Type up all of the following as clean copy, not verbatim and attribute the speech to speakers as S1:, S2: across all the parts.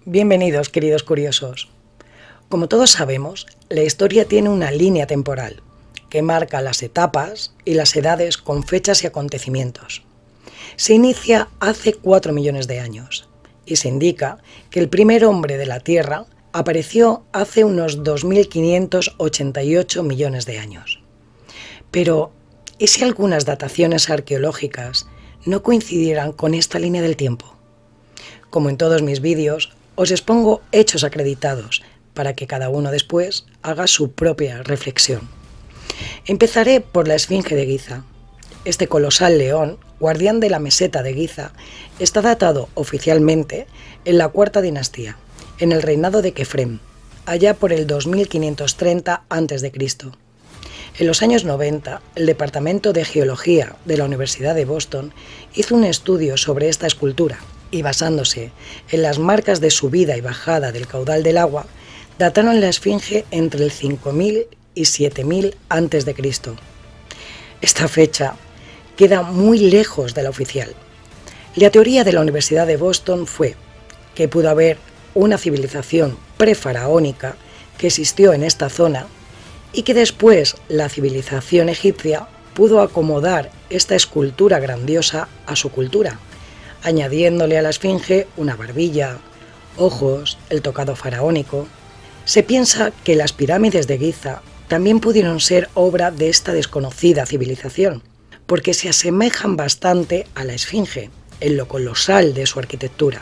S1: Bienvenidos, queridos curiosos. Como todos sabemos, la historia tiene una línea temporal que marca las etapas y las edades con fechas y acontecimientos. Se inicia hace 4 millones de años y se indica que el primer hombre de la Tierra apareció hace unos 2588 millones de años. Pero, ¿y si algunas dataciones arqueológicas no coincidieran con esta línea del tiempo? Como en todos mis vídeos, os expongo hechos acreditados para que cada uno después haga su propia reflexión. Empezaré por la Esfinge de Giza. Este colosal león, guardián de la meseta de Giza, está datado oficialmente en la cuarta dinastía, en el reinado de Kefrem, allá por el 2530 a.C. En los años 90, el Departamento de Geología de la Universidad de Boston hizo un estudio sobre esta escultura y, basándose en las marcas de subida y bajada del caudal del agua, dataron la Esfinge entre el 5000 y 7000 a.C. Esta fecha queda muy lejos de la oficial. La teoría de la Universidad de Boston fue que pudo haber una civilización prefaraónica que existió en esta zona y que después la civilización egipcia pudo acomodar esta escultura grandiosa a su cultura, añadiéndole a la Esfinge una barbilla, ojos, el tocado faraónico. Se piensa que las pirámides de Giza también pudieron ser obra de esta desconocida civilización, porque se asemejan bastante a la Esfinge, en lo colosal de su arquitectura.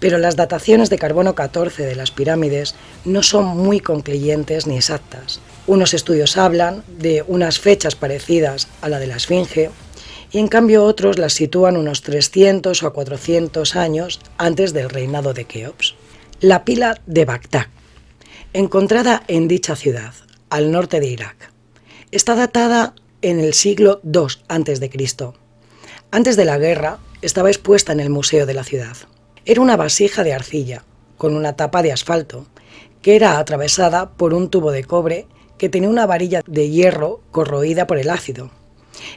S1: Pero las dataciones de carbono 14 de las pirámides no son muy concluyentes ni exactas. Unos estudios hablan de unas fechas parecidas a la de la Esfinge, y en cambio otros las sitúan unos 300 o 400 años antes del reinado de Keops. La pila de Bagdad, encontrada en dicha ciudad, al norte de Irak, está datada en el siglo II a.C. Antes de la guerra estaba expuesta en el museo de la ciudad. Era una vasija de arcilla, con una tapa de asfalto, que era atravesada por un tubo de cobre que tenía una varilla de hierro corroída por el ácido.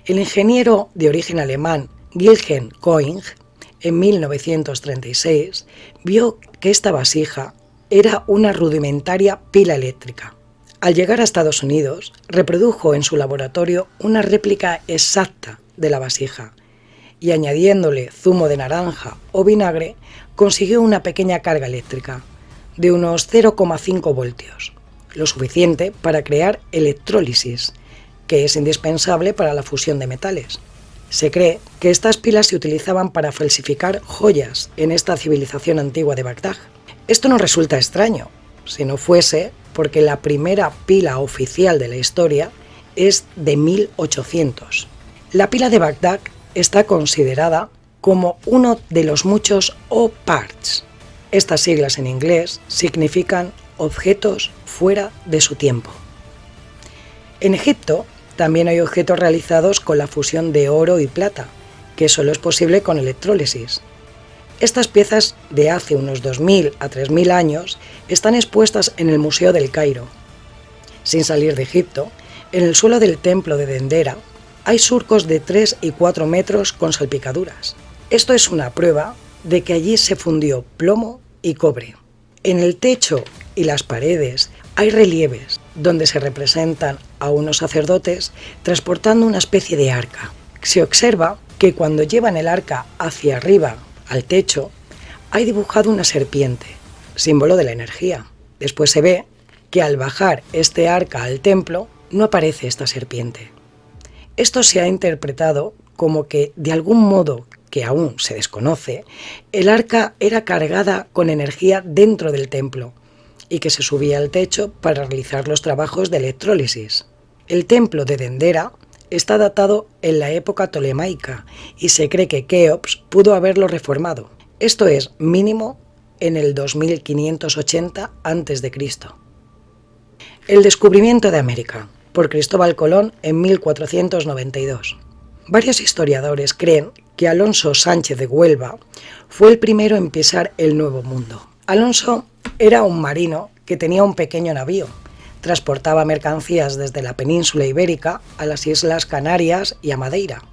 S1: El ingeniero de origen alemán Wilhelm König, en 1936, vio que esta vasija era una rudimentaria pila eléctrica. Al llegar a Estados Unidos, reprodujo en su laboratorio una réplica exacta de la vasija y, añadiéndole zumo de naranja o vinagre, consiguió una pequeña carga eléctrica de unos 0,5 voltios, lo suficiente para crear electrólisis, que es indispensable para la fusión de metales. Se cree que estas pilas se utilizaban para falsificar joyas en esta civilización antigua de Bagdad. Esto no resulta extraño, si no fuese porque la primera pila oficial de la historia es de 1800. La pila de Bagdad está considerada como uno de los muchos OPARTS. Estas siglas en inglés significan objetos fuera de su tiempo. En Egipto también hay objetos realizados con la fusión de oro y plata, que solo es posible con electrólisis. Estas piezas de hace unos 2000 a 3000 años están expuestas en el Museo del Cairo. Sin salir de Egipto, en el suelo del templo de Dendera hay surcos de 3 y 4 metros con salpicaduras. Esto es una prueba de que allí se fundió plomo y cobre. En el techo y las paredes hay relieves donde se representan a unos sacerdotes transportando una especie de arca. Se observa que cuando llevan el arca hacia arriba al techo, hay dibujado una serpiente, símbolo de la energía. Después se ve que al bajar este arca al templo, no aparece esta serpiente. Esto se ha interpretado como que, de algún modo que aún se desconoce, el arca era cargada con energía dentro del templo y que se subía al techo para realizar los trabajos de electrólisis. El templo de Dendera está datado en la época tolemaica y se cree que Keops pudo haberlo reformado. Esto es mínimo en el 2580 a.C. El descubrimiento de América por Cristóbal Colón en 1492. Varios historiadores creen que Alonso Sánchez de Huelva fue el primero en pisar el Nuevo Mundo. Alonso era un marino que tenía un pequeño navío. Transportaba mercancías desde la península ibérica a las Islas Canarias y a Madeira.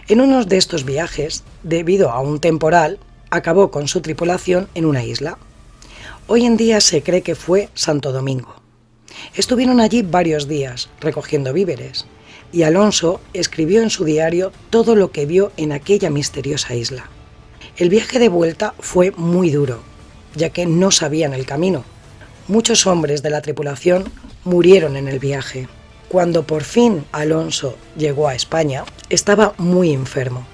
S1: En uno de estos viajes, debido a un temporal, acabó con su tripulación en una isla. Hoy en día se cree que fue Santo Domingo. Estuvieron allí varios días recogiendo víveres y Alonso escribió en su diario todo lo que vio en aquella misteriosa isla. El viaje de vuelta fue muy duro, ya que no sabían el camino. Muchos hombres de la tripulación murieron en el viaje. Cuando por fin Alonso llegó a España, estaba muy enfermo.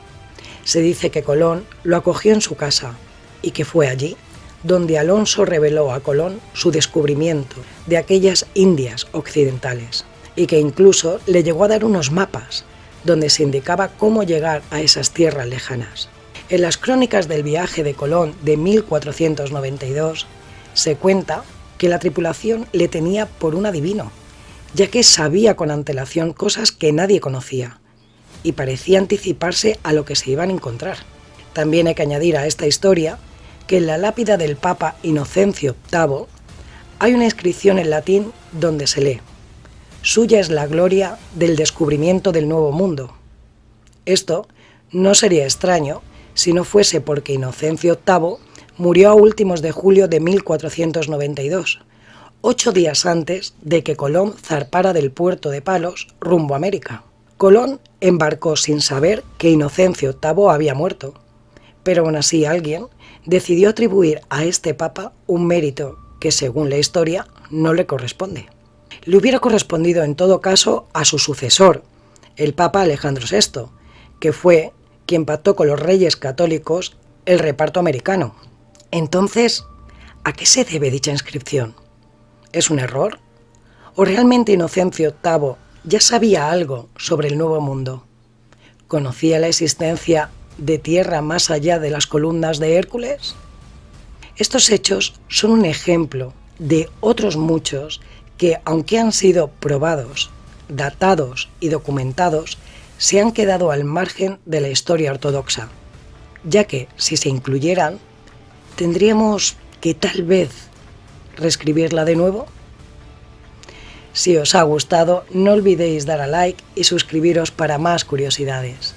S1: Se dice que Colón lo acogió en su casa y que fue allí donde Alonso reveló a Colón su descubrimiento de aquellas Indias occidentales y que incluso le llegó a dar unos mapas donde se indicaba cómo llegar a esas tierras lejanas. En las crónicas del viaje de Colón de 1492 se cuenta que la tripulación le tenía por un adivino, ya que sabía con antelación cosas que nadie conocía y parecía anticiparse a lo que se iban a encontrar. También hay que añadir a esta historia que en la lápida del Papa Inocencio VIII hay una inscripción en latín donde se lee: «Suya es la gloria del descubrimiento del nuevo mundo». Esto no sería extraño si no fuese porque Inocencio VIII murió a últimos de julio de 1492, 8 días antes de que Colón zarpara del puerto de Palos rumbo a América. Colón embarcó sin saber que Inocencio VIII había muerto, pero aún así alguien decidió atribuir a este papa un mérito que, según la historia, no le corresponde. Le hubiera correspondido en todo caso a su sucesor, el papa Alejandro VI, que fue quien pactó con los reyes católicos el reparto americano. Entonces, ¿a qué se debe dicha inscripción? ¿Es un error? ¿O realmente Inocencio VIII ya sabía algo sobre el Nuevo Mundo? ¿Conocía la existencia de tierra más allá de las columnas de Hércules? Estos hechos son un ejemplo de otros muchos que, aunque han sido probados, datados y documentados, se han quedado al margen de la historia ortodoxa, ya que, si se incluyeran, tendríamos que tal vez reescribirla de nuevo. Si os ha gustado, no olvidéis dar a like y suscribiros para más curiosidades.